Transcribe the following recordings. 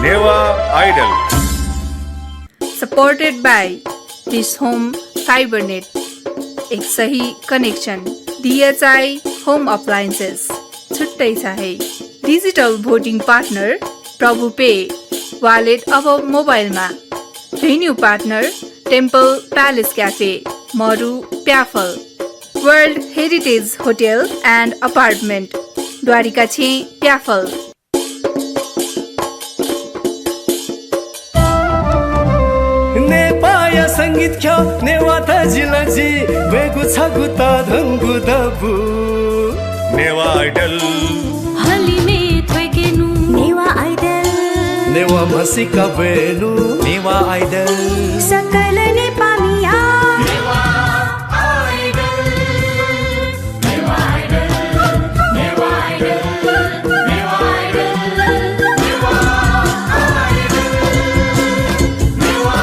Newa idol supported by Dish Home Fibernet, एक सही connection DHI home appliances, छुट्टै चाहे digital voting partner Prabhu pay wallet अब मोबाइलमा, venue partner temple palace cafe Maru Pyaphal, world heritage hotel and apartment Dwarika छे प्याफल। नेपाया संगीत ख्या नेवा त जिलजी बेगु छगु त धंगु दबु नेवा आइडल हलिमे थ्वेकेनु नेवा आइडल नेवा मसिका बेनु नेवा आइडल सकल नेपालीया Newa idol Newa idol Newa idol Newa idol Newa idol Newa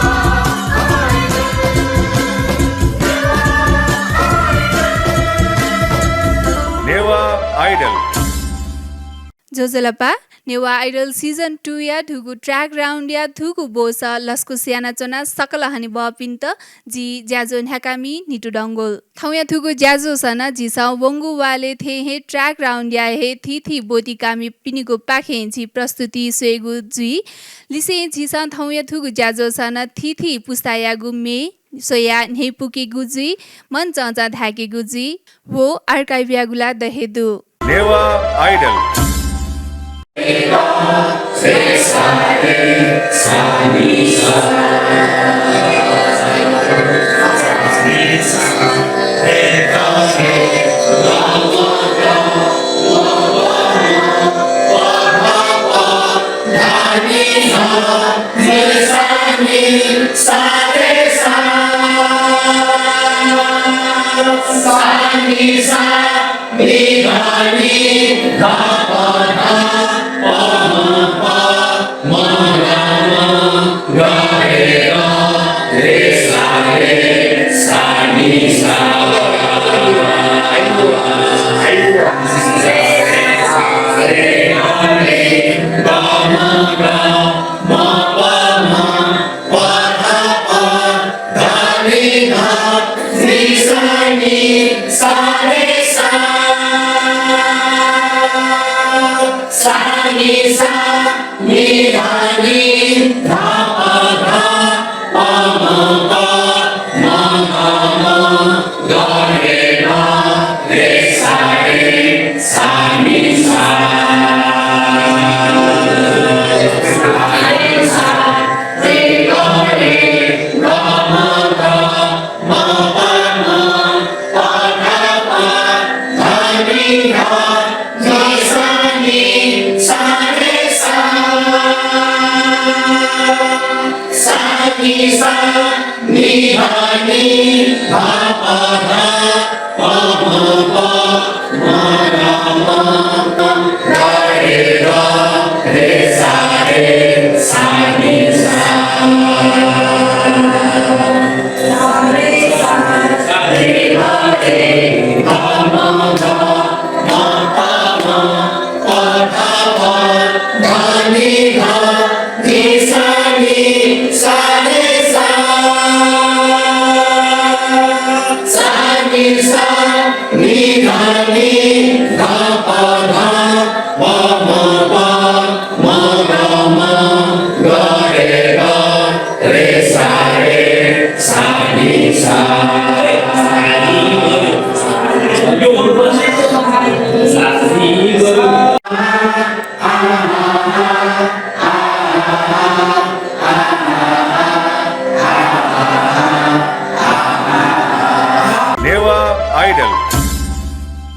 Newa idol जोजलपा नेवा आइडल सीजन 2 या धुगु ट्र्याक राउन्ड या धुगु बोस लस्कु स्याना चना सकल हानि बपिन्त जी ज्याजो न्याकामी निटु डंगोल थौ या धुगु ज्याजो सना जी सा वंगु वाले थे हे ट्र्याक राउन्ड या हे थी बोती कामी पिनिगु पाखे जी प्रस्तुति सेगु जी लिसे जी सा थौ या धुगु ज्याजो सना थी पुस्ताया गुमे सोया नेपुकी गुजी मन चचा धाके गुजी वो आर्काइभिया गुला दहेदु Newa idol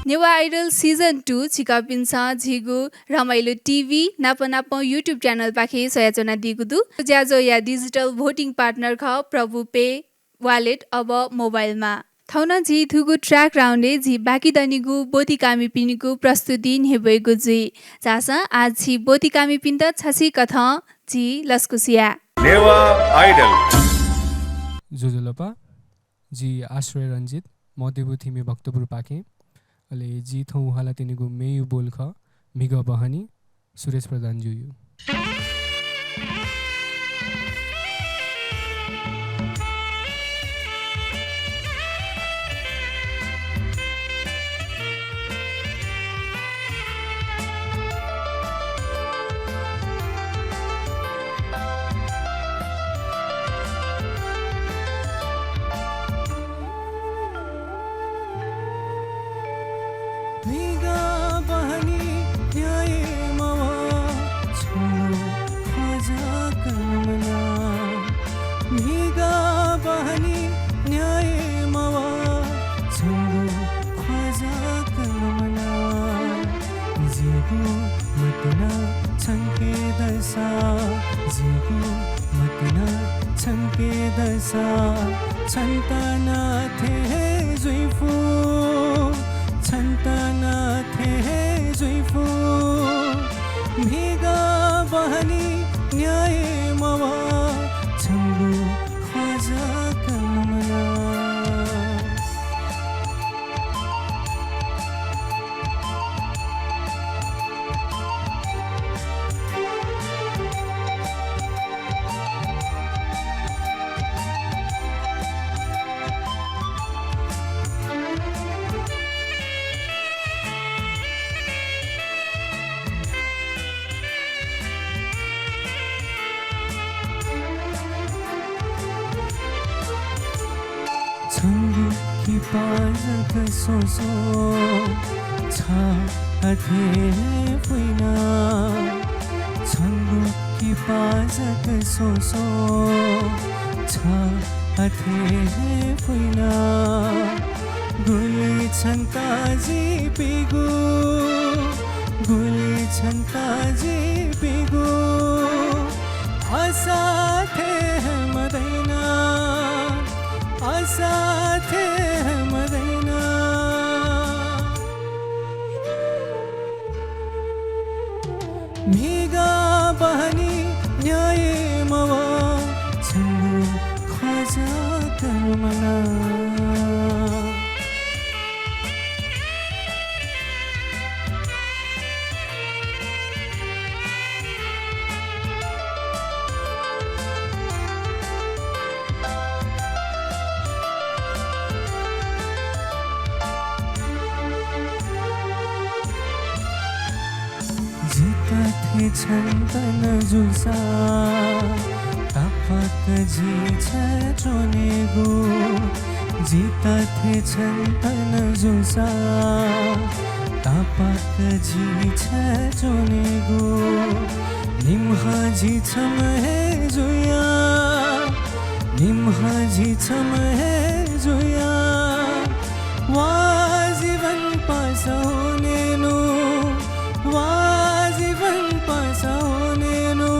Newa idol season 2 छिकापिन्सा झिगु रमाइलो टिभी नाप युट्युब च्यानल पाखे सयाचना दिगुदु ज्याजो या डिजिटल भोटिङ पार्टनर ख प्रभु पे वालेट अब मोबाइलमा थौना झी थुगु ट्र्याक राउन्डे झी बाँकी दनिगु बोती कामी पिनिगु प्रस्तुति हेबैगु जी जासा आज झी बोती कामी पिन्त छसी कथ झी लस्कुसिया नेवा आइडल जोजोलपा जी आश्रय रञ्जित मदेबु थिमे भक्तपुर पाखे अले जी थौ उहाला तिनीगु मेयु बोलख मिग बहनी सुरेश प्रधान जुयु जिगु मतना छन्के दसा छन्तना थे जुइफु छन्तना थे जुइफु भिगा बहनी न्याय मवा छङ्गु ख्वाजा कमला छङ्गु कि पाजक सोसो छ अथे फुइना छङ्गु कि पाजक सोसो छ अथे फुइना गुली छन्ताजी पिगु गुली छन्ताजी पिगु असाथे मदैना साथे मदैना भिगा बहनी न्याय मवा छङ्गु ख्वाजा कर्मना थे छन्तन जुसा तापक जी छोनेगु जीता थे छन्तन जुसा तापक जी छोनेगु निम्हा जी छम है जुया निम्हा जी छम है जुया वा जीवन पासा होनेनु वा जीवन पासा होनेनु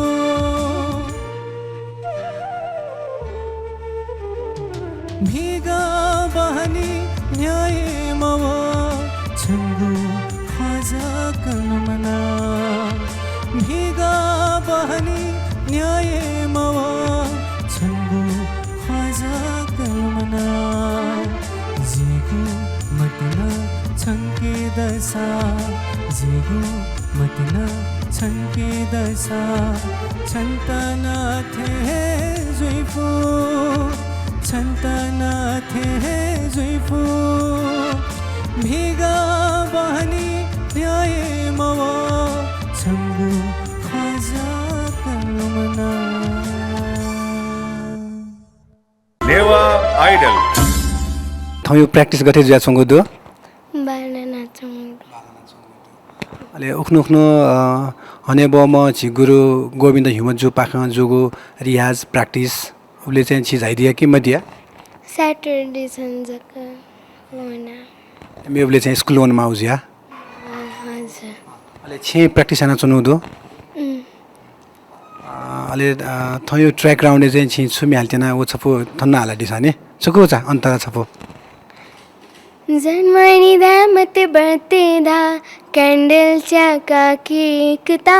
भिगा बहनी न्याय मवा छङ्गु ख्वाजा कलमना भिगा बहनी न्याय मवा छङ्गु ख्वाजा कलमना जिगु मतना छङ्के दसा जिगु मतना छन्के दसा छन्तना थे जुइफु छन्तना थे जुइफु भिगा बहनी न्याय मवा छङ्गु ख्वाजा कलमना नेवा आइडल थयो प्र्याक्टिस गर्थे जुया छङ्गु दु बाना नाचौँ अले उख्नु उख्नु हने बम झिगुरु गोविन्द हिमजु पाख जुगु रियाज प्र्याक्टिस उसले चाहिँ छिजाइदिया कि मदिया सैटरडे सन्जक होना मे उसले चाहिँ स्कुल वनमा आउजिया हजुर अले छे प्र्याक्टिस आना चुनु दु अले थयो ट्र्याक राउन्डे चाहिँ छि छुमी हाल्तेना ओ छपो थन्ना हाला दिसाने छको छ अन्तरा छपो जन्मनी दामत बढ़ते धा कैंडल चाका केकता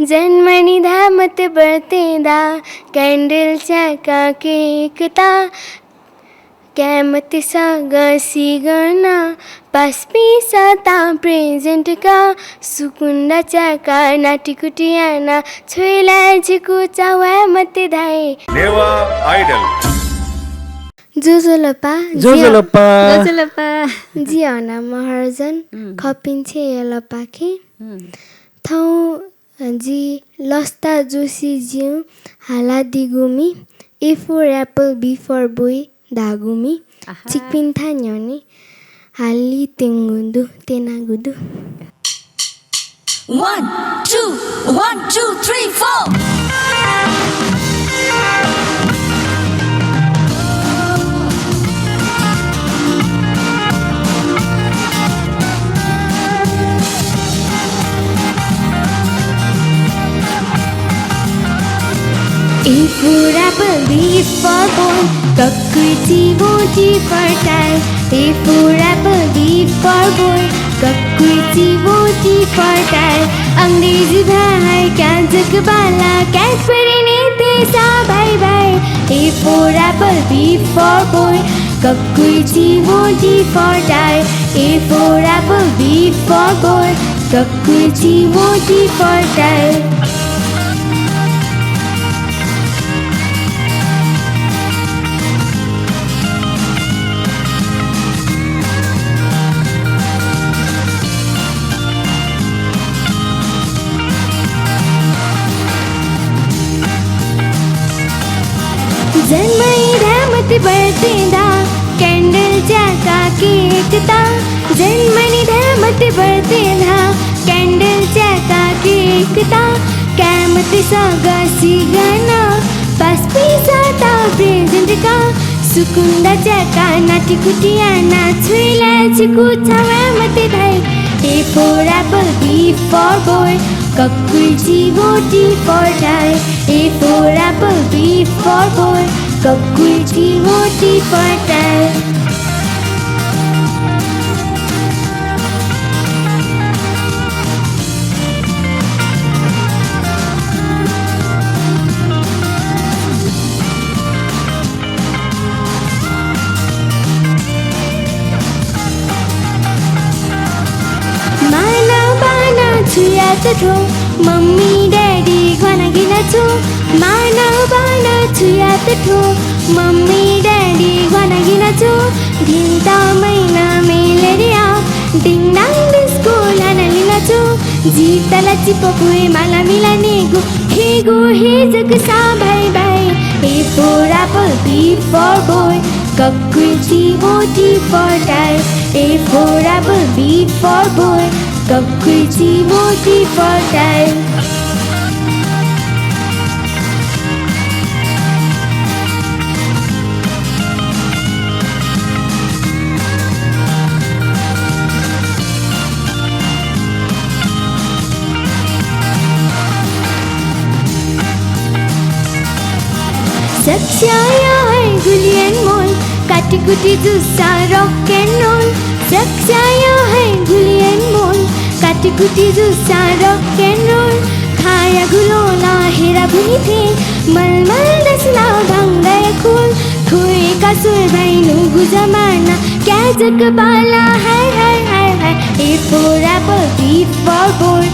जन्मनी धामत बढ़ते धा कैंडल चाका केकता कैमत सगसी गना पास्पी सता प्रेजेंट का सुकुंडा चाका नाटिकुटियाना छोइला जिकु चावा मत धाए नेवा आइडल जोजोलपा जोजोलपा जियाना महर्जन खपिन्छे यलपाखे थौ जी लस्ता जोशी जिउ हाला दिगुमी A for apple B for boy धागुमी चिकपिन्था न्यनी हाली तेंगुदु तेनागुदु 1 2 1 2 3 4 One, A for apple, B for ball, kakuchi boti for tie. A for apple, B for boy, kakuchi boti for tie. अंग्रेजी भाई क्या जगबाला कैडबरी ने देसा भाई भाई. A for apple, B for boy, kakuchi boti for tie. A for apple, B for boy, kakuchi boti for tie. जन्मई रहमत बरतेंदा candle जाका केकता. जन्मनी रहमत बरतेंदा कैंडल जाका केकता. कैमत सागा सिगाना पास पिसाता प्रेजेंट का. सुकुंदा जाका नाटी कुटिया ना छुईला चिकु रहमत भाई. A for apple, B for boy, kakuchi boti for tie. A for apple, B for boy, kakuchi boti for tie. छुया त ठो मम्मी ड्याडी घनागिन छु. माना बाना छुया त ठो मम्मी ड्याडी घनागिन छु. धिन्ता मैना मेलेर आ डिङडाङ डिस्को लानालिन छु. जितला चिपकुए माला मिलानेगु हेगु हेजक सा भाइ भाइ. A for apple, B for boy, kakuchi boti for tie. A for apple, B for boy, kakuchi boti for tie. सक्साया है गुलियन मोल काटीकुटी जुस्सा रॉक एंड रोल. सक्साया है गुलियन मोल काटीकुटी जुस्सा रॉक एंड रोल. खाया गुलोला हेरा भुनी थे मलमल दसला भंगाय खोल. खोए का सुर भाई नुगु जमाना क्या जगबाला हाय हाय हाय हाय. A for apple, B for boy,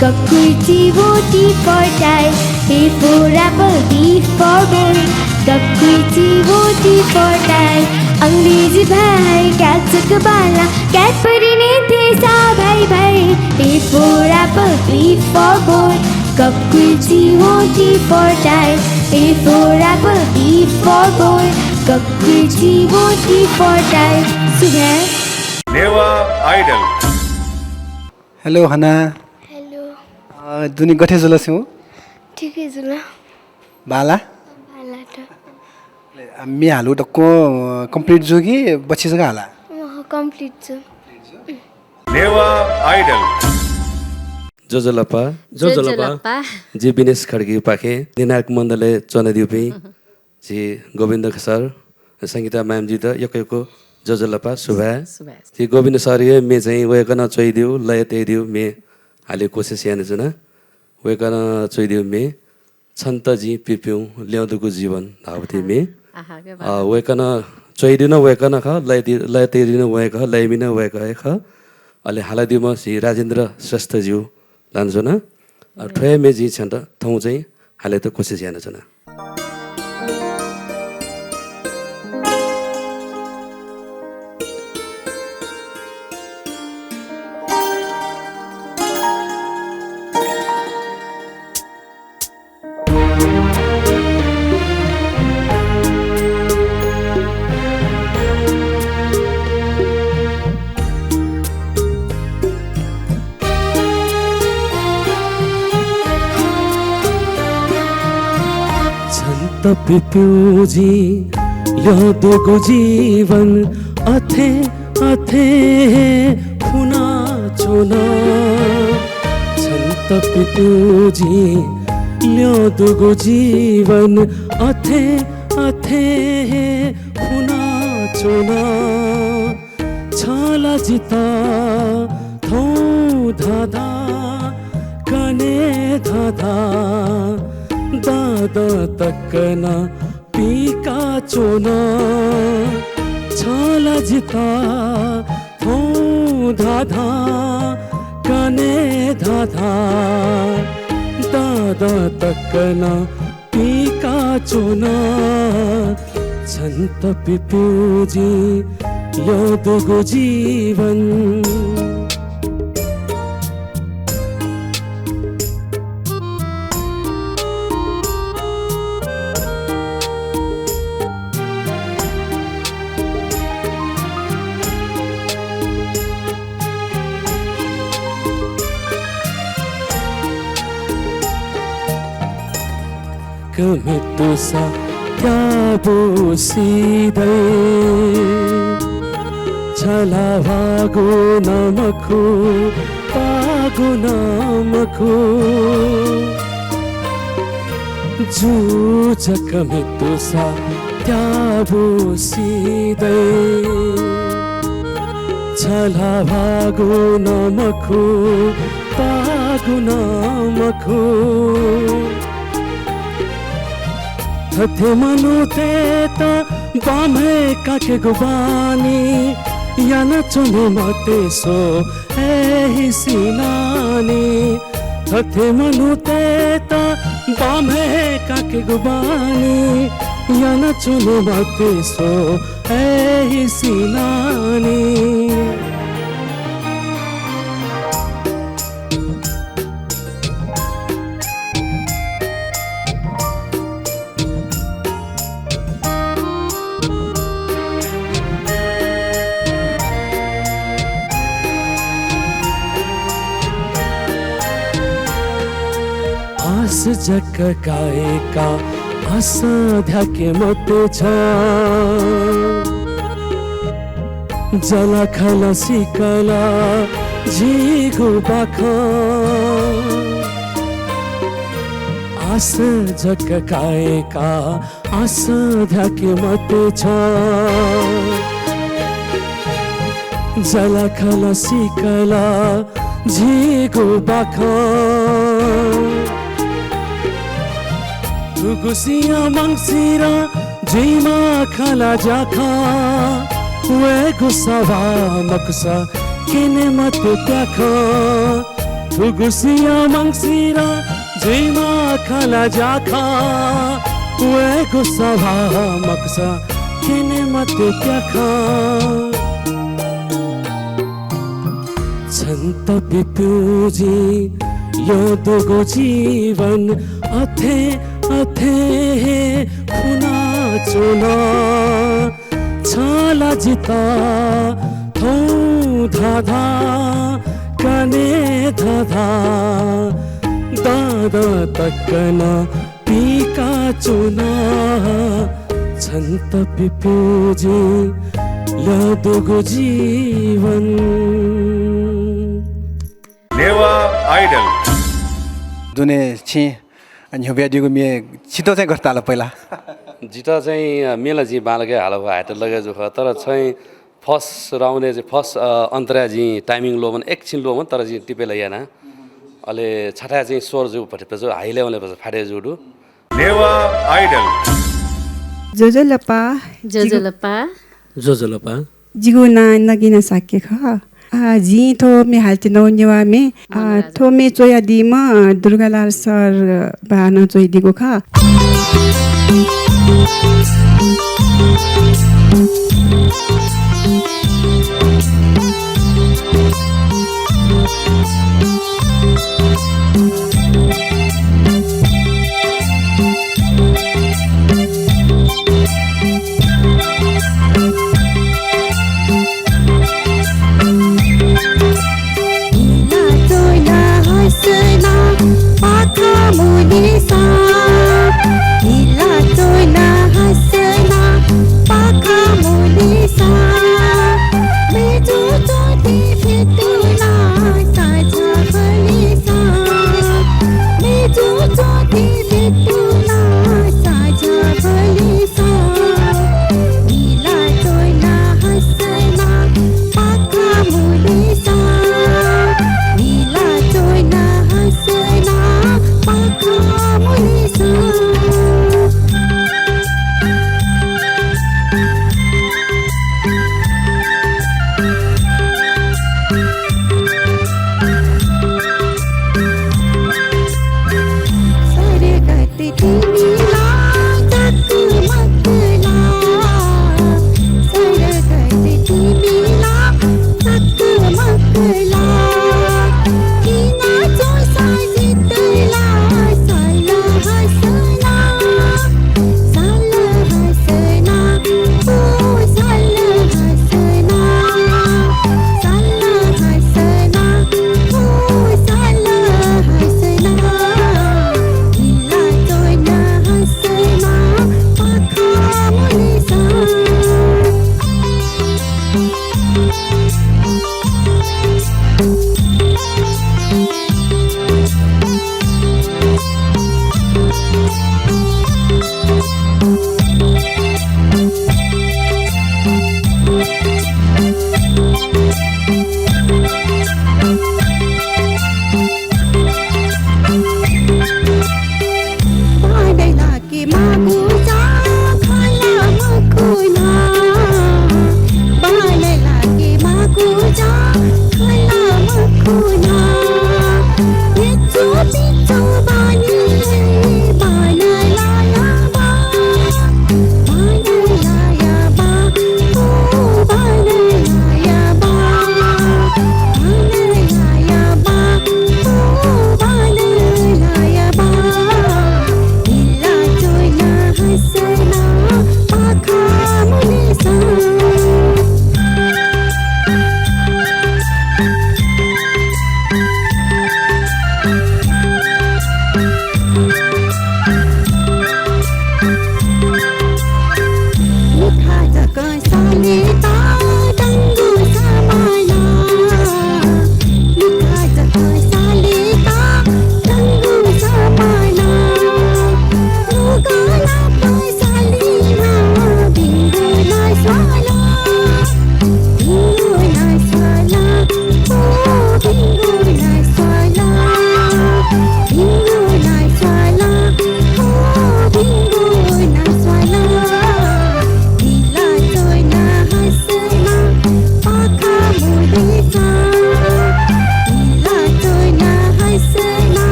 kakuchi boti for tie. A for apple, B for boy, kakuchi boti for tie. अंग्रेजी भाई क्या जगबाला कैडबरी ने देसा भाई भाई. A for apple, B for boy, kakuchi boti for tie. A for apple, B for boy, kakuchi boti for tie. सुबह Newa idol hello हना hello दुनी गठे जुलस्यौ ठिकै छु ल. बाला भाला त मी हालु टक्को कम्प्लिट जो कि बच्ची जगह हाला म कम्प्लिट छु. नेवा आइडल जोजोलपा जी विनेश खड्गी पाखे दिनाक मण्डले चनदिउपी जी गोविन्द सर सङ्गीता म्यामजी त यको जोजोलपा सुभा जी गोविन्द सर ये मे चाहिँ वेकन चोइदिउ लय त्यदिउ मे हाले कोसिस याने जुन वेकन चोइदिउ मे छन्त जी पिप्यौ ल्याउँदुको जीवन धावती मे वेकन चोइदिन वेकन ख लय त्यदिन वेक लयमिन वेक ख अहिले हालादिउमा श्री राजेन्द्र श्रेष्ठज्यू लान्छु न ठोया मेजी छन् त ठाउँ चाहिँ हाले त कोसिस याने छ न. पिप्यूजी ल्याउँदुको जीवन अथे अथे खुना चुना छन् त पिप्यूजी ल्याउँदुगो जीवन अथे अथे खुना चुना छाला जिता थौ धाधा कने धाधा दादा तकना पीका चुना छाला जिता थौ धाधा कने धाधा दादा तकना पीका चुना छन्त पिप्युजी ल्याउँदुगो जीवन कमितुसा त्याबो सिधै छला भागो नमखु पागो नमखु जुझ कमितुसा त्याबो सिधै छला भागो नमखु पागो नमखु थथे मनु तेता बामे काके गुबानी याना चुने मते सो ही सिनानी थथे मनु तेता बामे काके गुबानी याना चुने मते सो ही सिनानी जक गाएका असाध्याके मते छ जला खला सिकला झिगो बाखा आस जक गाएका असाध्याके मते छ जला खला सिकला झिगो बाखा गुसिया मंगसिरा जीमा खाला जाखा वे गुस्सावा मकसा किने मत त्याखा गुसिया मंगसिरा जीमा खाला जाखा वे गुस्सावा मकसा किने मत त्याखा छन्त पिप्युजी ल्याउँदुगो जीवन अथे अथे खुना चुना छाला जिता थौ धाधा कने धाधा दादा तकना पीका चुना छन्त पिप्युजी ल्याउँदुगो जीवन नेवा आइडल दुने छि अनि हबियादिगो मे छिटो चाहिँ गर्ताला पहिला जिता चाहिँ मेला जी बालके हालो हाट लगे जो तर चाहिँ फर्स्ट राउन्ड चाहिँ फर्स्ट अन्तरा जी टाइमिङ लो भने एकछिन लो भने तर जी टिपेला याना अले छठा चाहिँ स्वर जो पटेपछि हाई लेभलले पछि फाटे जुडु नेवा आइडल जोजोलपा जिगो ना नगिना साके ख जी थो मे हालति नौ नेवा मे थो मे चोया दिम दुर्गालाल सर बाना चोइ दिगो ख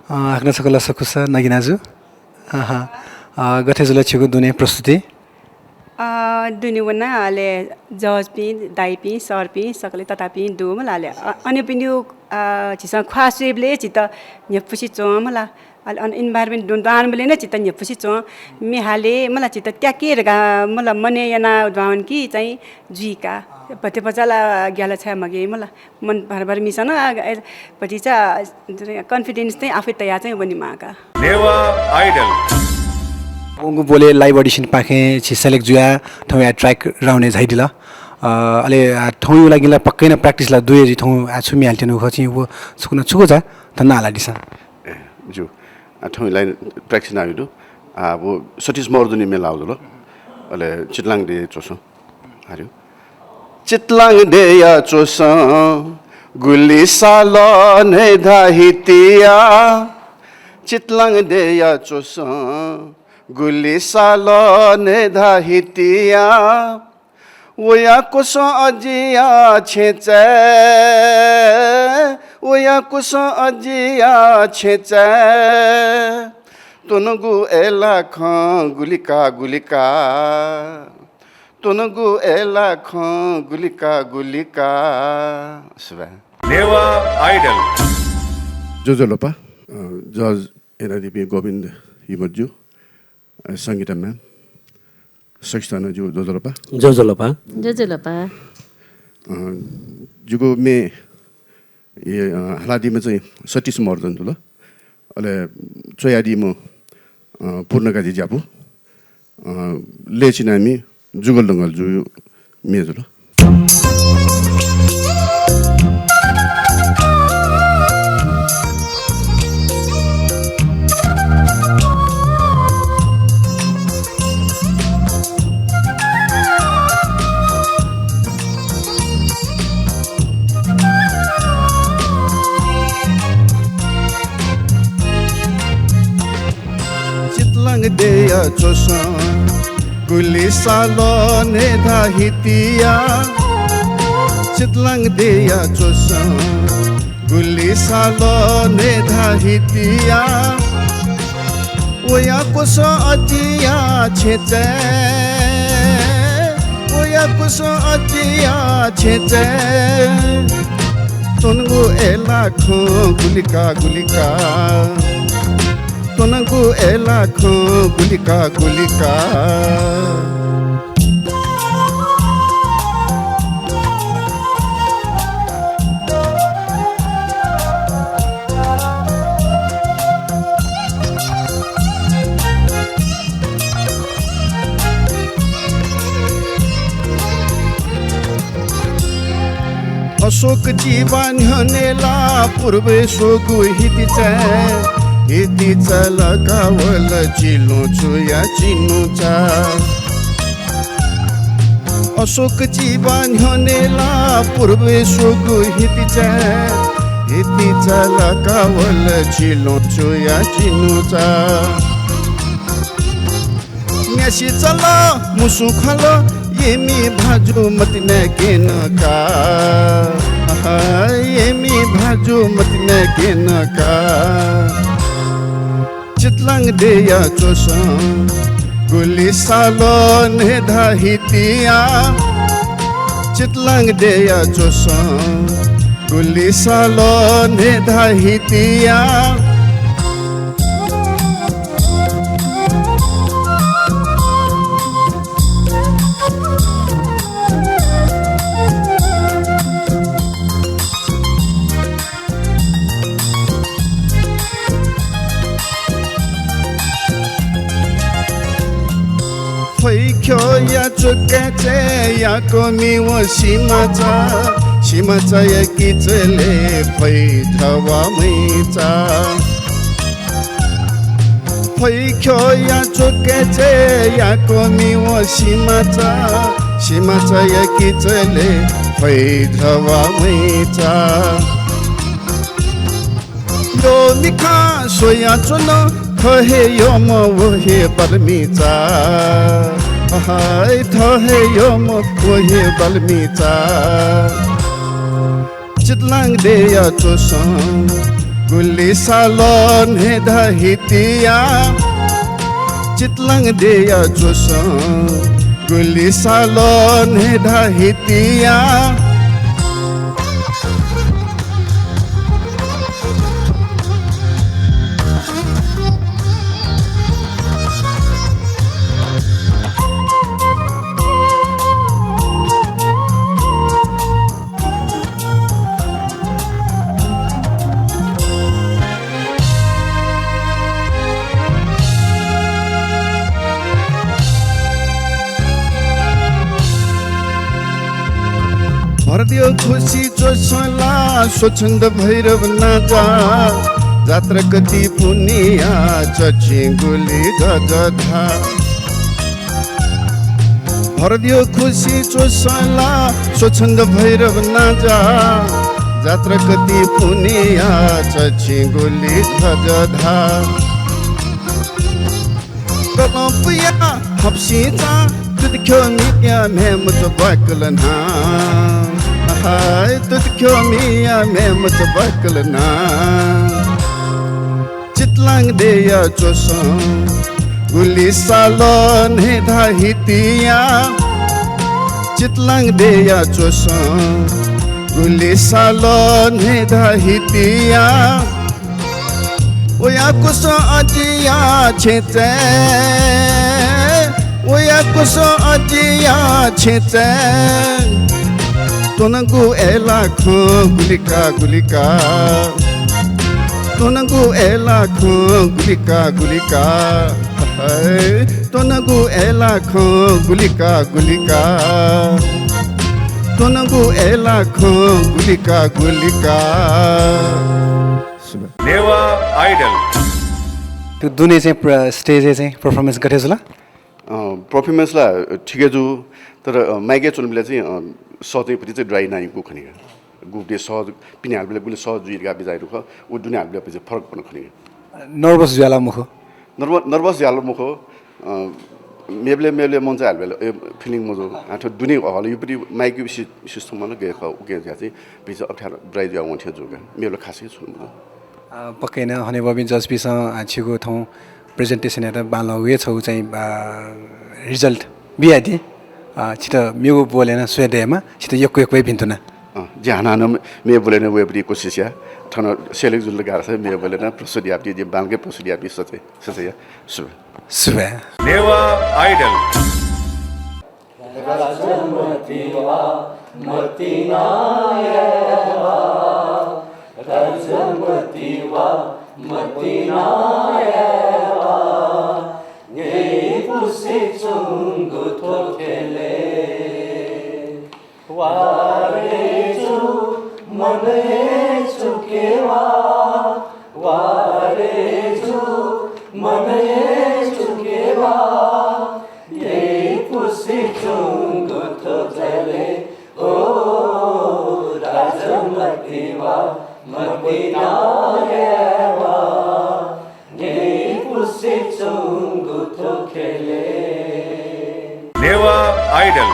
Hakna sakala sakusa naginazu. Gate zula chigu dune प्रस्तुति दुनिवना आले जज पि दाइ पि सर पि सकले ततापि दुम लाले अनि पिन्यु चिसा ख्वासेबले चित न्यपुसी चोमला अन इन्भाइरोमेन्ट दुन बले न चित न्यपुसी चो मिहाले मला चित ट्याकेरगा मला मने याना उदाहरण कि चाहिँ जुइका पते पचाला ग्याला छ मगे मला मन भरभर मिसन पछि चाहिँ कन्फिडेन्स चाहिँ आफै तयार चाहिँ बनि माका नेवा आइडल उंगु बोले लाइभ ऑडिशन पाखे छि सेलेक्ट जुया ठौ या ट्र्याक राउने झाइदिला अले ठौ लागिला पक्कै न प्र्याक्टिस ला दुई ठौ आछुमी हाल्टिनु खछि वो सुकुन छुको जा तना हाला दिसा जो ठौ लाइन प्र्याक्टिस नाइदु वो सटिस मर्दुनी मेला आउदलो अले चितलाङ दे चोसो हार्यो चितलाङ दे या चोसो गुली साल ने धाहितिया चितलाङ दे या चोसो गुली साल ने धाहितिया ओया कुसो अजिया छेचे ओया कुसो अजिया छेचे तुनगु एला ख गुलिका गुलिका तुनगु एला ख गुलिका गुलिका सुबह नेवा आइडल जोजोलोपा जज एनादिपी गोविन्द हिमज्यू संगीता मैम सक्षाना जो जोजोलोपा जुगो मे ये हलादी में चाहिँ सतीश मर्दन तुला अले चोयादी म पूर्णकाजी जापु लेचिनामी जुगल दंगल जु मेजुलो देया चोसा गुली सालो ने धाहितिया चितलाङ देया चोसा गुली सालो ने धाहितिया ओया कुसो अजिया छेचे ओया कुसो अजिया छेचे तुनगु एला खो गुलिका गुलिका तुनगु एला खो गुलिका गुलिका अशोक जीवन हनेला पूर्वे सोगु हिति हिती लगावल चिलो चुया चिनुचा अशोक जीवन हनेला पूर्वे सोगु हिती लगावल चिलो चुया चिनुचा न्यासी चला मुसु खलो येमी भाजु मतिने केनका येमी भाजु मतिने केनका चितलाङ देया चोसा गुली सालो ने धाहितिया चितलाङ देया चोसा गुली सालो ने धाहितिया ख्यो या चुकाचे या कोमी वो सीमाचा या किचले फै थवा मैचा फै ख्यो या चुकाचे या कोमी वो सीमाचा या किचले फै थवा मैचा यो मिखा सोया चुनो थहे यो म वहे बलमीचा हाय थहे यो म वहे बलमीचा चितलाङ देया चोसा गुली सालन हेदा हितिया चितलंग देया जोस गुली सालन हेदा हितिया भरदियो खुसी जोसला स्वच्छन्द भैरव नाजा जात्रा कति पुनिया चची गुली गजधा भरदियो खुसी जोसला स्वच्छन्द भैरव नाजा जात्रा कति पुनिया चची गुली गजधा कलम्पिया हप्सीचा तुदख्यो मिया मेम चबकलना हाय तुदख्यो मिया मेम चबकलना चितलांग देया जोस गुली सालन हेदा हितिया चितलांग देया जोस गुली सालन हेदा हितिया ओया कुस अजिया छेते ओया कुस अजिया छेते तोनगु एला खो गुलिका गुलिका तोनगु एला खो गुलिका गुलिका तोनगु एला खो गुलिका गुलिका तोनगु एला खो गुलिका गुलिका नेवा आइडल त्यो दुने चाहिँ स्टेज चाहिँ पर्फर्मेन्स गरेछ ल पर्फर्मेन्सलाई ठिकै छु तर माइके चुनबिले चाहिँ सधैँपट्टि चाहिँ ड्राई नानी गुखनी गुप्टे सहज पिने हालबिले गुले सहज जुइरका बिजाइरु ख उ दुने हालबिले पछि फरक पर्न खनी नर्भस ज्याला मुख नर्भस ज्याला मुख मेबले मन चाहिँ हालबिले फिलिङ मजो आठो दुने हल युपट्टि माइक सिस्टममा न गएको उके चाहिँ पछि अप्ठ्यारो ड्राई ज्या हुन्थ्यो जुगा मेबले खासै छु पक्कै नै हने बबिन जसपिसँग छिको ठाउँ प्रेजेन्टेसन हेरेर बाल उयो छौ चाहिँ रिजल्ट बिहादि छिटो मेगो बोलेन स्वेदेमा छिटो यक्को यक्कै भिन्तुन जहाना मे बोलेन वेबरी कोशिश या ठन सेलेक्ट जुल गार छ मे बोलेन प्रस्तुति आपति जे बालके प्रस्तुति आपति सचे सचे सुबह सुबह नेवा आइडल राजमतीवा मतीनायवा राजमतीवा मतीनायवा ये पुसे चुंगु थोकेले वारेजु मने चुकेवा वारेजु मने चुकेवा ये पुसे चुंगु थोकेले ओ राजमतीवा मतीनायवा ये पुसे चुंगु थोकेले Newa idol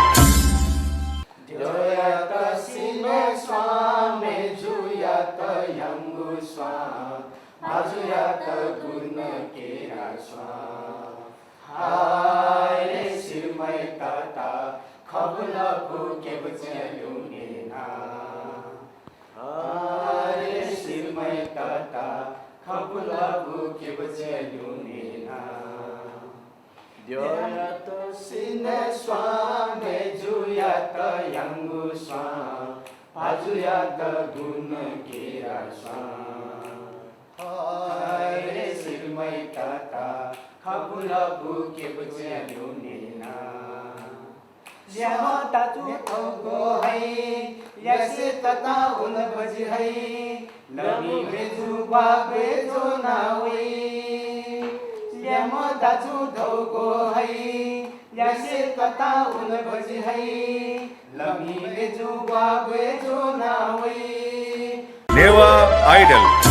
Newa idol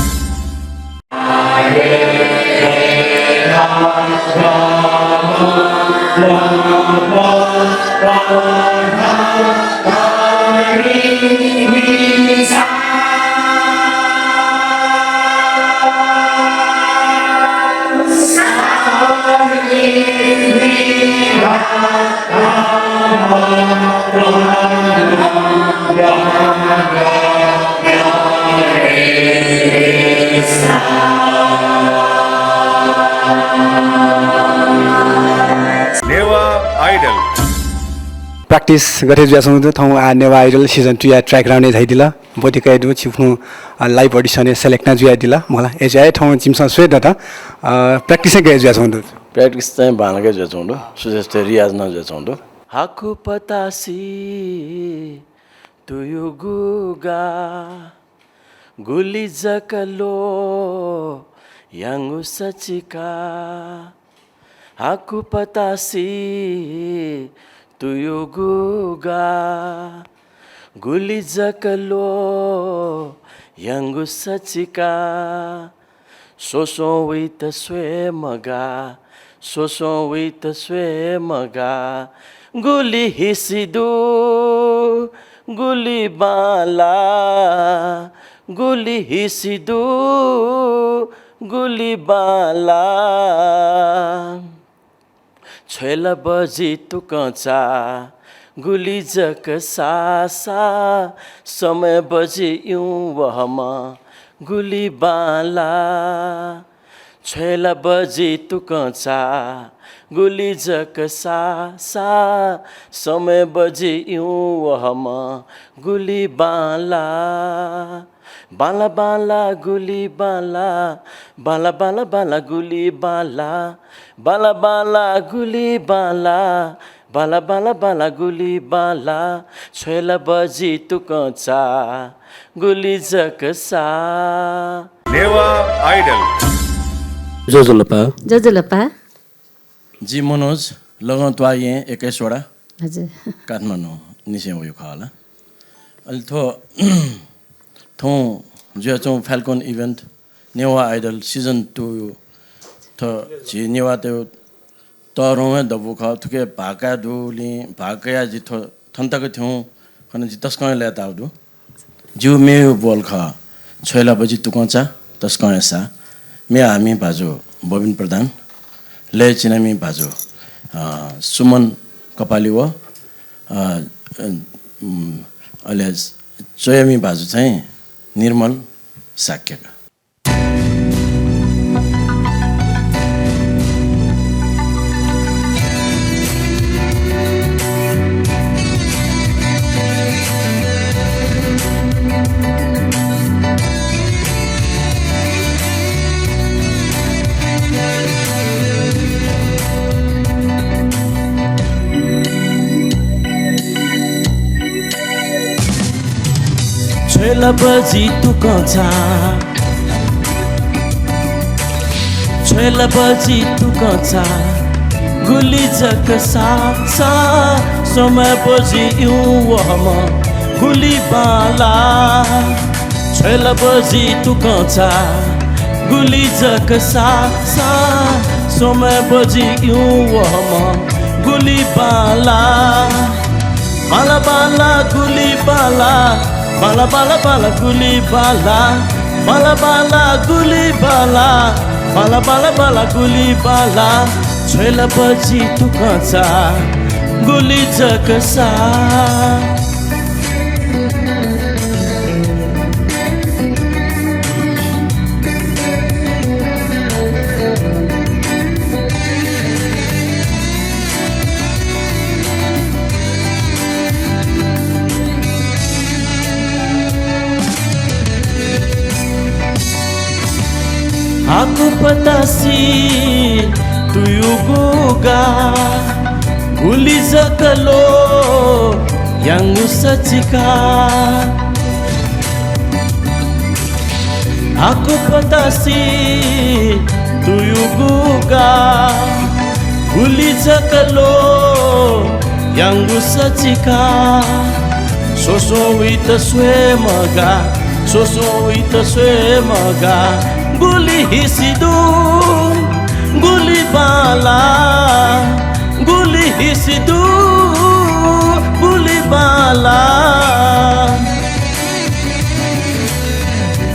practice गरे जुयासँग ठाउँ आ नेवा आइडल सिजन 2 या ट्र्याक राउने झाइदिला बोटिका दु छिफ्नु लाइभ अडिसन सेलेक्ट न जुया दिला मलाई एजाय ठाउँ चिमसा स्वे डाटा प्र्याक्टिस गए जुयासँग प्र्याक्टिस चाहिँ भानकै जुयासँग सुजस्ट रियाज न जुयासँग हाकु पतासी तुयु गुगा गुली जकलो याङ्गु सचिका हाकु पतासी तुयु गुगा गुली जकलो याङ्गु सचिका सोसो वित स्वे मगा सोसो वित स्वे मगा गुली हिसिदु गुली बाला गुली हिसिदु गुली बाला छेला बजी तुकचा गुली जक सासा समय बजी यूं वहमा गुली बाला छेला बजी तुकचा गुली जक सासा समय बजी यूं वहमा गुली बाला बाला बाला गुली बाला बाला बाला बाला गुली बाला बाला बाला गुली बाला बाला बाला बाला गुली बाला छेला बजी तुकचा गुली जकसा नेवा आइडल जजलपा जी मनोज लगौँतवा यहाँ 21वटा हजुर काठमाडौँ निसे उयो खाला अहिले थो जुयाचौँ फ्याल्कन इभेन्ट नेवा आइडल सिजन 2 थ झि नेवा त्यो तरौँ दबु ख थुके भाका दुली भाका जी थो थन्तको थियौँ खन जी तस्कँ ल्याता आउदु जिउ मे बोल ख छैला बजी तुकचा तस्कँ सा मे हामी भाजो बबिन प्रधान ले चिनामी भाजो सुमन कपाली व अहिले चोयामी भाजु चाहिँ निर्मल साक्यका छेला बजी तुकचा छेला बजी तुकचा गुली जक सासा समय बजी यूं वहमा गुली बाला छेला बजी तुकचा गुली जक सासा समय बजी यूं वहमा गुली बाला बाला बाला गुली बाला बाला बाला बाला गुली बाला बाला बाला गुली बाला बाला बाला बाला गुली बाला छेला बजी तुकचा गुली जकसा Aku patasi tuyu guga guli zakalo yang usachika Aku patasi tuyu guga guli zakalo yang usachika Soso ita swemaga Soso ita swemaga Guli hisidu, guli bala, guli hisidu, guli bala.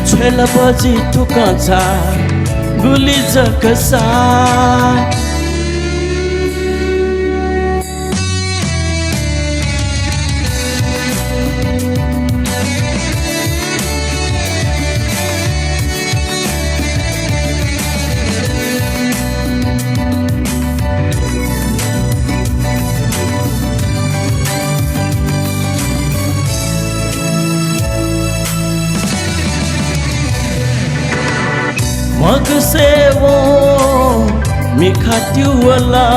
Chela baji tukancha, guli jakasa. मिखाट्युवला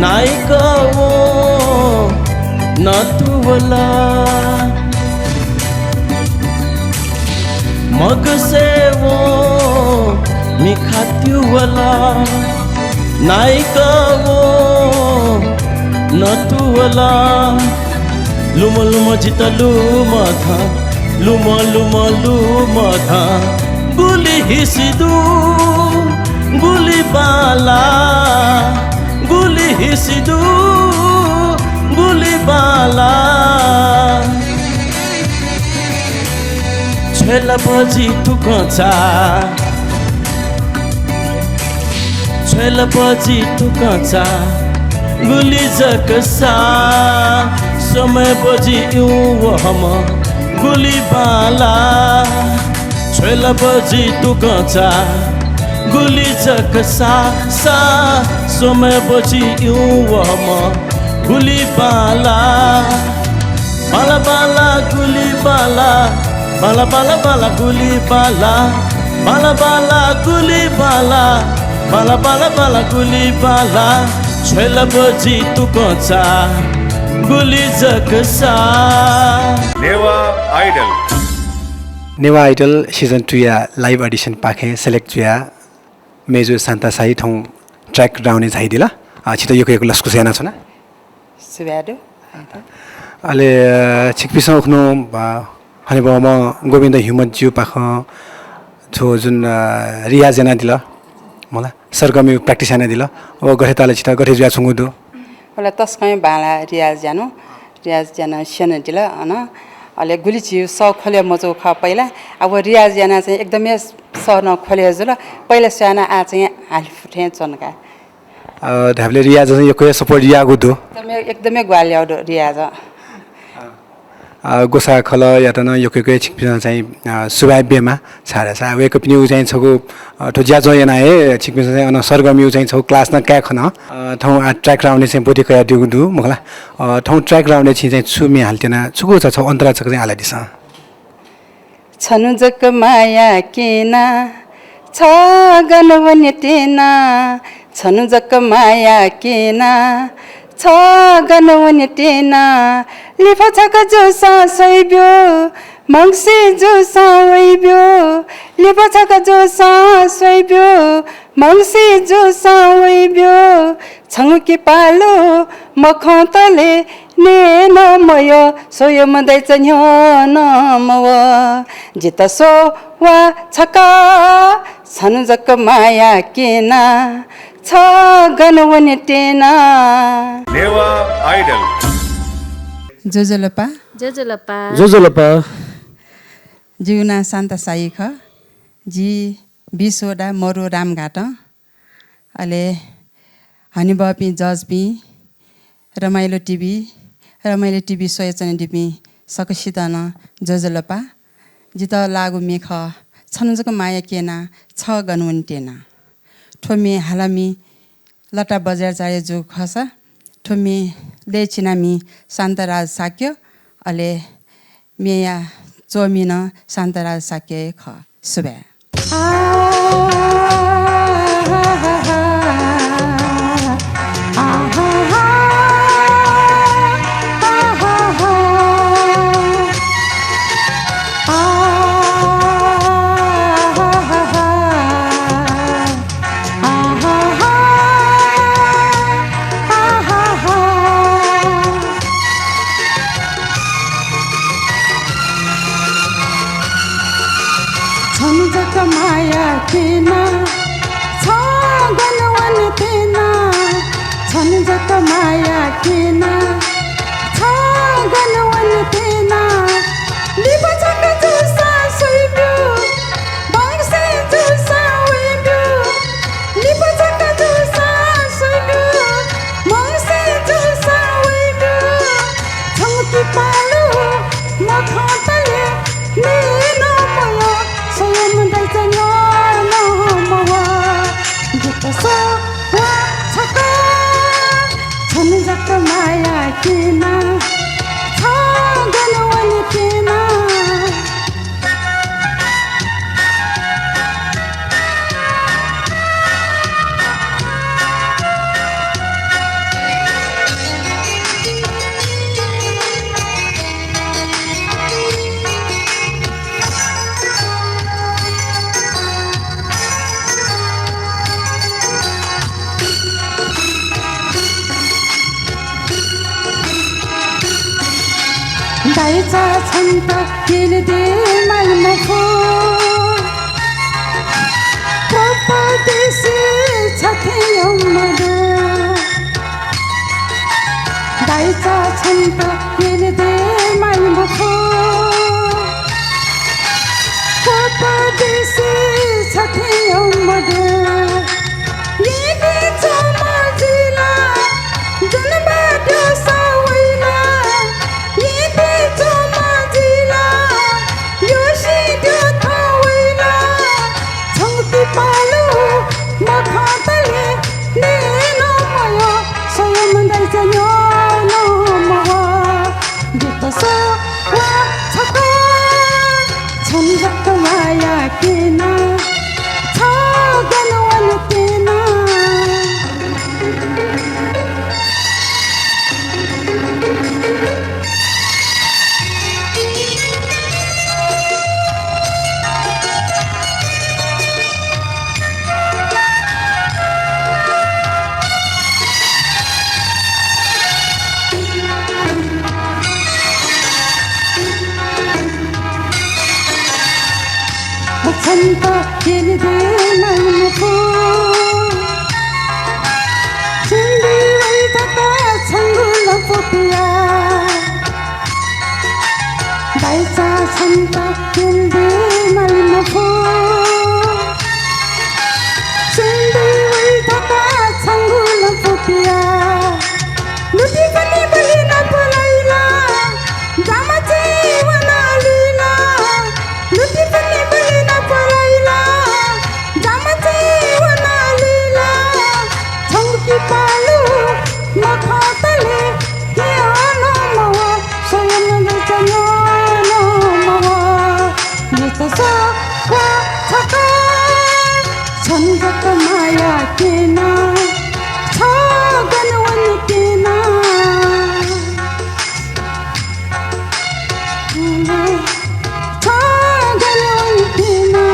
नायकवो नतुवला मगसेवो मिखाट्युवला नायकवो नतुवला लुम लुम जित लुम था लुम लुम लुम था गुली हिसिदु गुली बाला गुली हिसिदु गुली बाला छेला बजी तुकचा छेला बजी तुकचा गुली जकसा समय बजी यूं हम गुली बाला छेला बजी तुकचा गुली जकसा सा समय बजी यूं हम गुली बाला बाला बाला गुली बाला बाला बाला बाला गुली बाला बाला बाला गुली बाला बाला बाला बाला गुली बाला छेला बजी तुकचा गुली जकसा Newa idol Newa idol season 2 या लाइभ अडिसन पाखे सेलेक्ट जुया मेजो शान्ता साई ठाउँ ट्र्याक राउने झाइदिला छिटो यो केको लस्कु सेना छ न सुब्याडो अहिले छिकपिसौँ उख्नु हने म गोविन्द हिम्मत ज्यू पाख छो जुन रियाज एना दिल मलाई सरगमी प्र्याक्टिस एना दिल अब गरे ताले छिटा गरे जुया छुङ्गु दो होला तस्कै बाला रियाज जानु सेना दिल अन अहिले गुली छिउ स खोले मजो ख पहिला अब रियाज जाना चाहिँ एकदमै स न खोले जुल पहिला साना आ चाहिँ हाल फुटे चनका हामीले रियाज चाहिँ यो कोही सपोर्ट यागु दो एकदमै ग्वाल्याउ रियाज गोसा खल या त न यो कोही छिकपिस चाहिँ सुभाइ बेमा छाडा छ वेको पनि उ चाहिँ छगु ठो ज्याजो एना हे छिकपिस चाहिँ अन सरगमी उ चाहिँ छौ क्लास न क्या खन ठाउँ ट्र्याक राउने चाहिँ बोडी कया दिगु दु मखला ठाउँ ट्र्याक राउने चाहिँ छुमी हाल्तेना छुगु छ अन्तरा छ चाहिँ हाला दिस छनु जक माया केना छ गनवन्य तेना छनु जक माया केना छ गनवन्य तेना लिफा छक जो सा सैब्यो मंगसे जो सा वैब्यो लिफा छक जो सा सैब्यो मंगसे जो सा वैब्यो छंगु के पालो मखतले ने न मयो सोयो मदै चन्यो न मव जित सो वा छका छनु जक माया केना छ गनवन्य तेना नेवा आइडल जोजोलपा जोजोलपा जोजोलपा जीवना शान्ता साई ख जी 20 वटा मरो रामघाट अहिले हनी बपी जज पी रमाइलो टिभी सोयचन डिपी सकसितन जोजोलपा जित लागु मेख छनुजको माया केना छ गनवन्य तेना ठोमी हालामी लटा बजार चाहे जो खस ठोमी ले चिनामी शान्तराज साक्यो अहिले मेया चोमिन शान्तराज साक्य ख सुबे माया केना छ गनवन्य तेना छन् जक माया केना छ गनवन्य तेना लिपचक जुसा सोइब्यो बङ्से जुसा वेब्यो लिपचक जुसा सोइब्यो बङ्से जुसा वेब्यो छङ्की पालो मखतले नेनो मयो सोयम दैचन्यो न मवा जित सो वा छका छन् जक माया दाइचा छन् त किन दे माइमा फो परदेशी छथे अम्मडो दाइचा छन् त किन दे माइमा फो परदेशी छथे अम्मडो छन्त किन दे माइमा फो चिन्दी वैतका छङ्गुल पोपिया दाइचा छन्त किन दे माइमा फो चिन्दी वैतका छङ्गुल पोपिया लुटी पनि बलिन बोलाइला जामा चाहिँ वना लिला लुटी पनि बलिन बोलाइला जामा चाहिँ वना लिला छङ्की पालु नखातले के आनो मवा स्वयं नचनो मवा नितसा वा छका छन्दक माया केना छगनवन केना छगनवन केना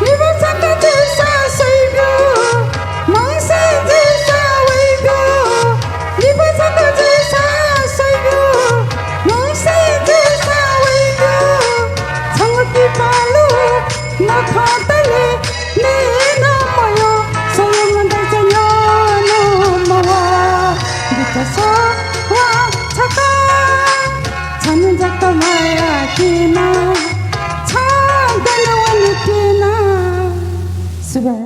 निवसक जुसा सैब्यो मंसे जुसा वैब्यो निवसक जुसा सैब्यो मंसे जुसा वैब्यो छङ्की पालु नखातले नेना मयो स्वयं दर्शन्यो मवा विकसा वा छका छन् जत माया केना छगनवन केना सुबह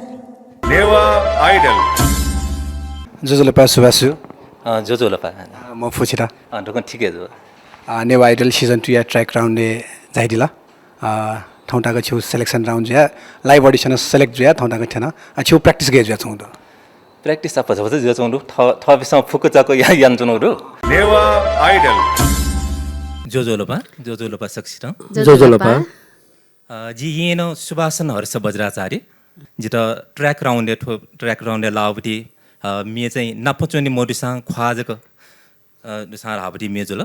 नेवा आइडल जोजोलपा सुबासु जोजोलपा म फुचिरा ढुकन ठिकै जो नेवा आइडल सिजन 2 या ट्र्याक राउन्डे जाइदिला ठाउँटाको छेउ सेलेक्सन राउन्ड ज्या लाइभ अडिसन सेलेक्ट ज्या ठाउँटाको थिएन छेउ प्र्याक्टिस गए ज्या छौँ प्र्याक्टिस अब झपझ जो चौँडु थपिसँग फुकुचाको यान चुनौडु नेवा आइडल जोजोलपा सक्सित जोजोलपा जी येन सुभाषन हर्ष वज्राचार्य जित ट्र्याक राउन्डे लावटी मे चाहिँ नापचोनी मोडुसँग ख्वाजको दुसँग हावटी मेजुल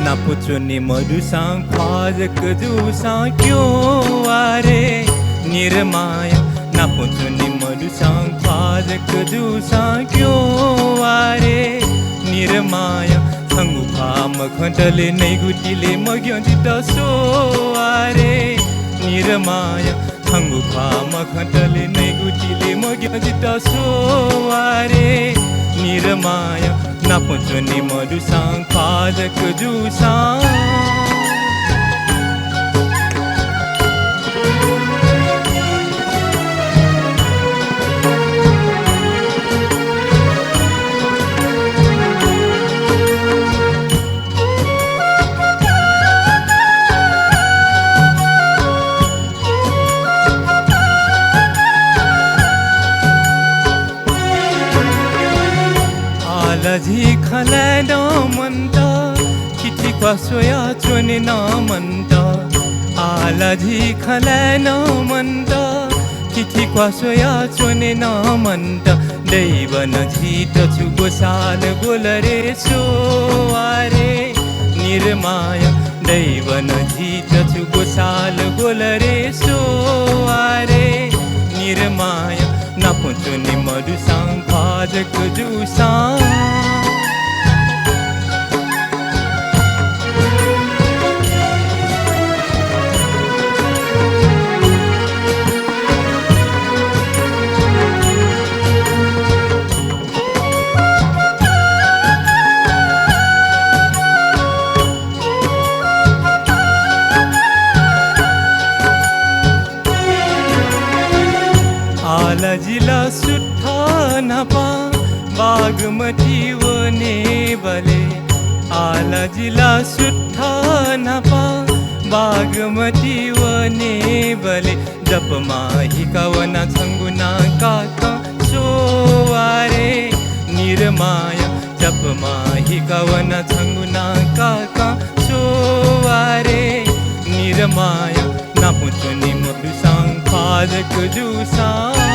नापुचोनी मधुसाङ ख्वाजक जुसाङ क्यों आरे निर्माया नापुचोनी मधुसाङ ख्वाजक जुसाङ क्यों आरे निर्माया थङ्गु फाम खण्डले नै गुटीले मग्यो जित सो आरे निर्माया थङ्गु फाम खण्डले नै गुटीले मग्यो जित सो आरे निर्माया नापुचोनी मधुसाङ ख्वाजक जुसाङ आलाजी खलाय न म्हणता किती क्वासोया चोने न म्हणता आलाजी खलाय न म्हणता किती क्वासोया चोने न म्हणता दैवन झीट छु गोसाल गोलरे सोवारे निर्माया दैवन झीट छुगो साल गोलरे सोवारे निरमाय नपुचु नि मधुसाङ भाजक जुसाङ जिला सुट्ठा नपा बागमती वने बले आला जिला सुट्ठा नपा बागमती वने बले जपमा हिकावना छङ्गुना काका सोवारे निरमाया जपमा हिकावना छङ्गुना काका सोवारे निरमाया नापुचुनि मधुसाङ फाजक जुसाङ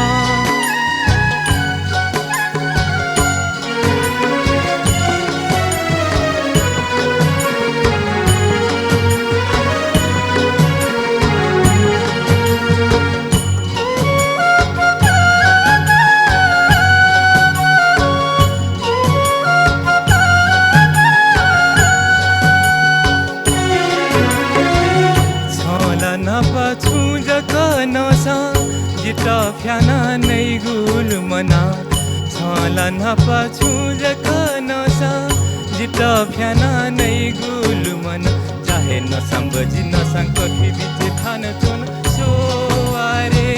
जिता फ्याना नै गुल मना छला नपा छुजक नसा जिता फ्याना नै गुल मना चाहे नसम्बजी नसङ कठि बिच थान चुन सोवारे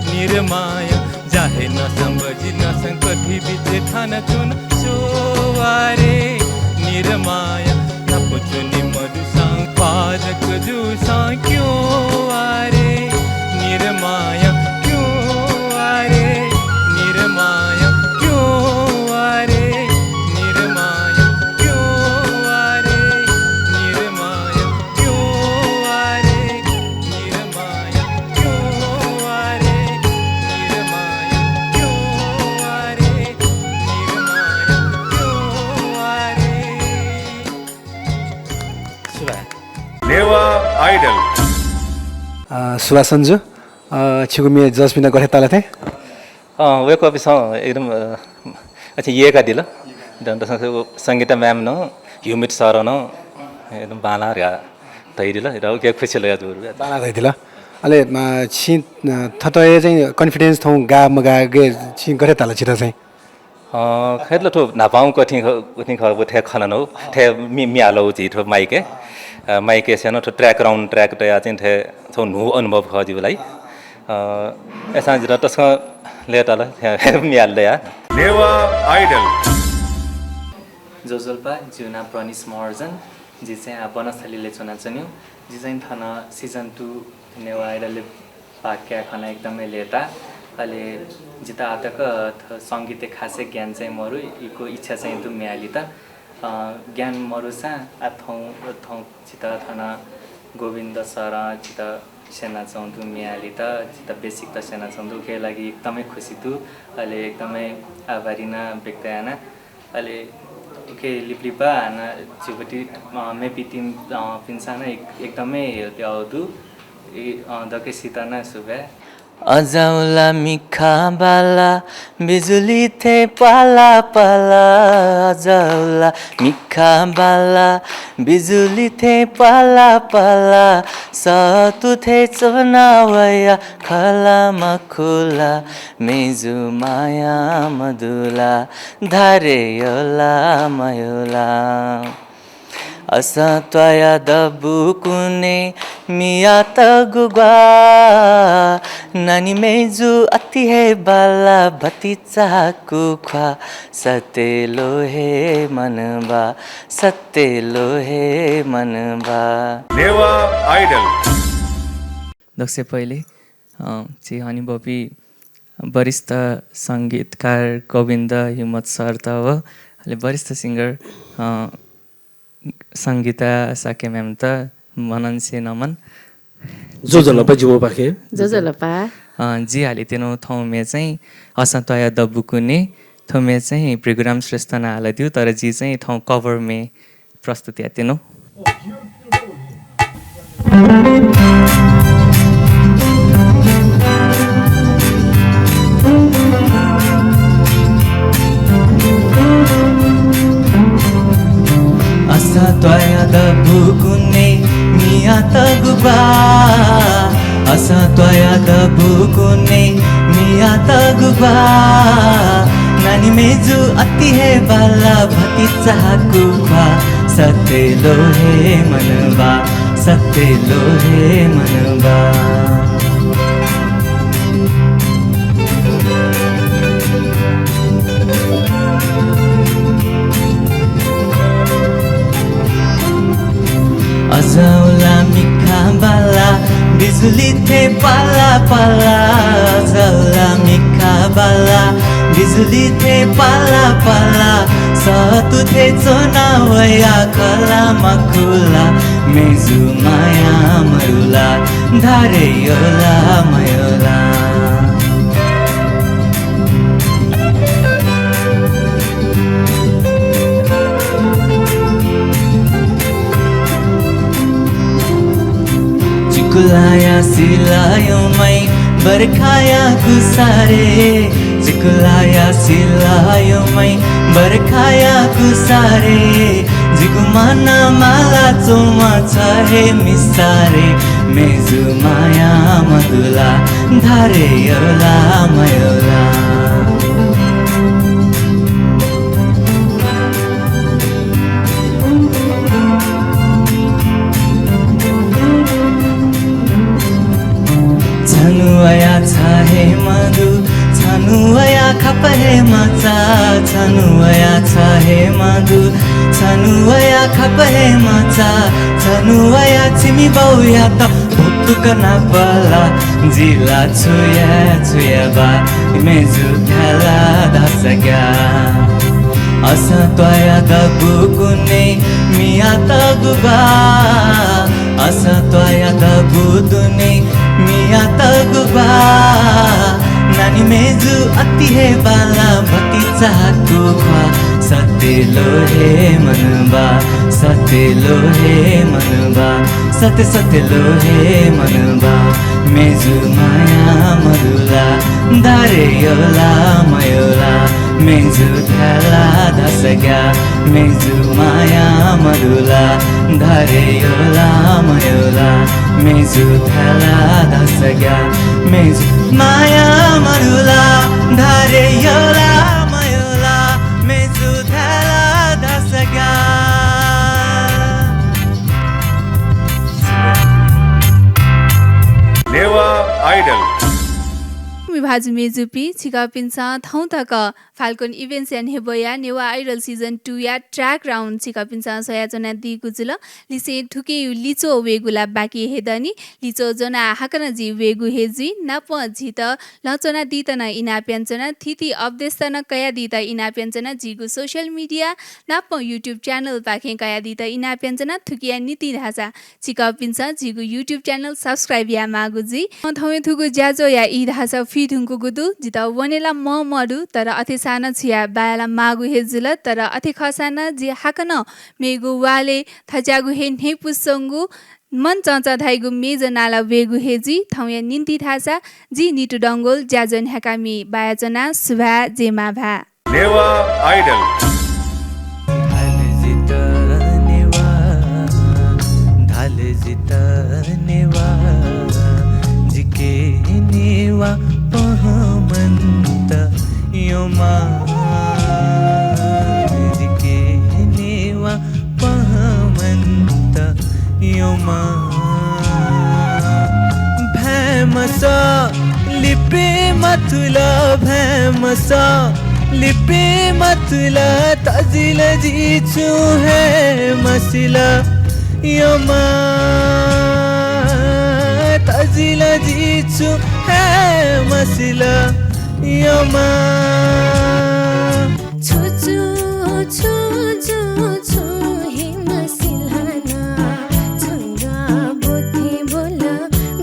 निरमाया चाहे नसम्बजी नसङ कठि बिच थान चुन सोवारे निरमाया नपुचुनि मधुसाङ पाजक जुसा क्यों आरे निरमाया नेवा आइडल सुभाष सन्जु छिगुमी जसमिना गरे ताला थे वेक अप एकदम अच्छा ये का दिला दंड संगीता मैम न ह्युमिट सर न एकदम बाला रे तैदिला र के खुसी लया जुर बाला तैदिला अले छि थतय चाहिँ कन्फिडेन्स थौ गा मगा गे छि गरे ताला छिता चाहिँ खेतला ठो नापाउ कठिन कठिन खबो थे खलन हो थे मियालो जी ठो माइके माइके सेनो ठो ट्र्याक राउन्ड ट्र्याक तया चाहिँ थे थौ नु अनुभव खजिबलाई एसा जरा तस लेटाला मियाल दया नेवा आइडल जोजोल्पा जुना प्रनिस मर्जन जी चाहिँ बनस्थलीले चुना चन्यो जी चाहिँ थाना सिजन 2 नेवा आइडलले पाक्या खाना एकदमै लेटा अहिले जिता आतक सङ्गीत खासै ज्ञान चाहिँ मरु इको इच्छा चाहिँ दु म्याली त ज्ञान मरुसा आ थौ चिता थाना गोविन्द सर चिता सेना चौधु मियाली त चिता बेसिक त सेना चौधु के लागि एकदमै खुसी तु अहिले एकदमै आभारी न व्यक्तयाना अहिले के लिप्लिपा न चिपटी मे पितिम पिन्साना एकदमै त्याउदु दके सीताना सुबे अजाउला मिखा बाला बिजुली थे पाला पाला अजाउला मिखा बाला बिजुली थे पाला पाला सतु थे चनावया खला मखुला मेजु माया मधुला धारे योला मयोला असा त्वया दबु कुने मिया तगुगा नानी मेजु अति है बाला भति चाकु ख्वा सतेलो हे मनबा सतेलो हे मनबा नेवा आइडल दक्ष पहिले ची हनी बपी वरिष्ठ सङ्गीतकार गोविन्द हिम्मत सर त हो अहिले वरिष्ठ सिङ्गर संगीता साके मैम त मनन से नमन जोजलपा जिवो पाखे जोजलपा जी हाले तेनो थौ मे चाहिँ असन्तया दबुकुने थौ मे चाहिँ प्रोग्राम श्रेष्ठ न हाल दियो तर जी चाहिँ थौ कभर मे प्रस्तुति तेनो Asatwayada bukune miyata guba Asatwayada bukune miyata guba Nani meju ati hai bala bhati chahaku ba Satelo he manba Satelo he manba Azaula mikha bala बिजुली थे पाला पाला Azaula mikha bala बिजुली थे पाला पाला Satu थे चोना वया कला मकुला मेजु माया मयुला धारे योला मयोला Cikulaya silayo mai berkaya kusare Cikulaya silayo mai berkaya kusare Jigumana mala cuma chahe misare Mezu maya madula dhare yola mayola Chanuaya chahe madu Chanuaya khapahe macha Chanuaya chahe madu Chanuaya khapahe macha Chanuaya chimi bauya ta Putukana bala Jila chuya chuya ba Meju thala dasaga Asatwaya da bukune miyata guba Asatwaya da budune miyata guba Nani meju ati hai bala bhati chahaku ba Satelo he manba Satelo he manba Satelo he manba Meju maya madula Dhare yola mayola Meju thala dasaga Meju maya madula Dhare yola mayola Meju thala dasaga Meju maya madula Dhare yola mayola Meju thala dasaga Newa idol भाजु मेजुपी छिका पिन्सा थौ तक Falcon events and हेबया Newa idol season 2 या track round छिका पिन्सा सयाजना दिगु जुल लिसे ठुके लिचो वेगुला बाकी हेदनी लिचो जना हाकन जी वेगु हेजी नप झित लचना दितन इना प्याञ्चना थिति अपदेशन कया दित इना प्याञ्चना जिगु सोशल मिडिया नप युट्युब च्यानल पाखे कया दित इना प्याञ्चना थुकिया नीति भाषा छिका पिन्सा जिगु युट्युब च्यानल सब्स्क्राइब या मागुजी थौमे थुगु ज्याजो या इ भाषा फिदुङको गुदु जित वनेला मडु तर अथे साना छिया बायाला मागु हेजुल तर अथे खसाना जे हाकन मेगु वाले थजागु हे नेपुसंगु मन चंचा धाइगु मेज नाला वेगु हेजी थौया निन्ति थासा जी निटु डंगोल ज्याजन हकामी बायाजना सुभा जेमा भा नेवा आइडल धाले जिता नेवा जिके नेवा पहमन्त योमा जिके नेवा पहमन्त योमा भैमसा लिपे मतुला भैमसा लिपे मतुला तजिल जीचु है मसिला योमा तजिल जीचु है मसिला योमा छु छु छु छु छु हे मसिलाना छंगा बोथे बोला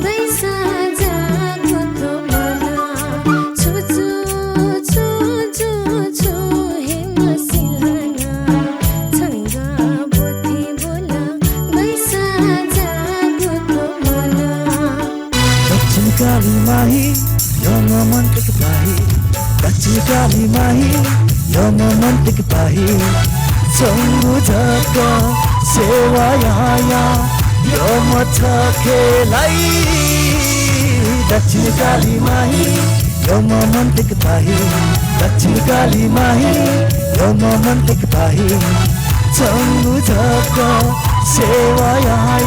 बैसा जागो तो बोला छु छु छु छु छु हे मसिलाना छंगा बोथे बोला बैसा जागो तो मन्तिक पाही चङ्गु झक सेवा यहाँ यो मछ खेलाई दक्षिण काली माही यो मन्तिक पाही दक्षिण काली माही यो मन्तिक पाही चङ्गु झक सेवा यहाँ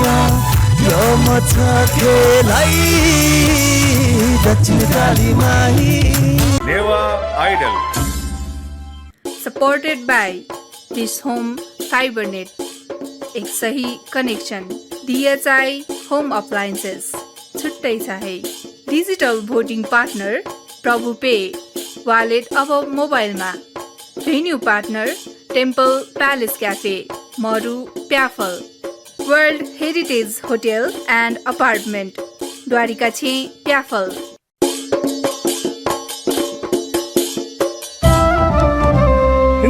यो मछ खेलाई दक्षिण काली माही Newa idol supported by Dish Home Fibernet एक सही कनेक्सन DHI होम अप्लायन्सेस छुट्टै चाहे digital voting partner Prabhu pay wallet अब मोबाइलमा venue partner temple palace cafe Maru Pyaphal world heritage hotel and apartment Dwarika छे प्याफल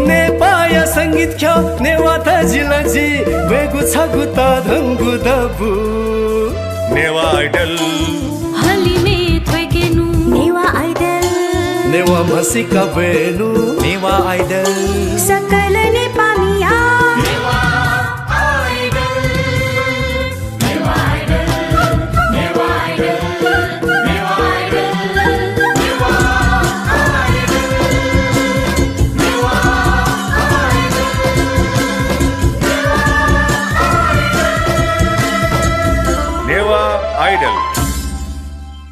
नेपाया संगीत ख्या नेवाता जिलजी वेगु छगु त धंगु दबु नेवा आइडल हलिमे थ्वेकेनु नेवा आइडल नेवा मसिका बेनु नेवा आइडल सकल नेपाल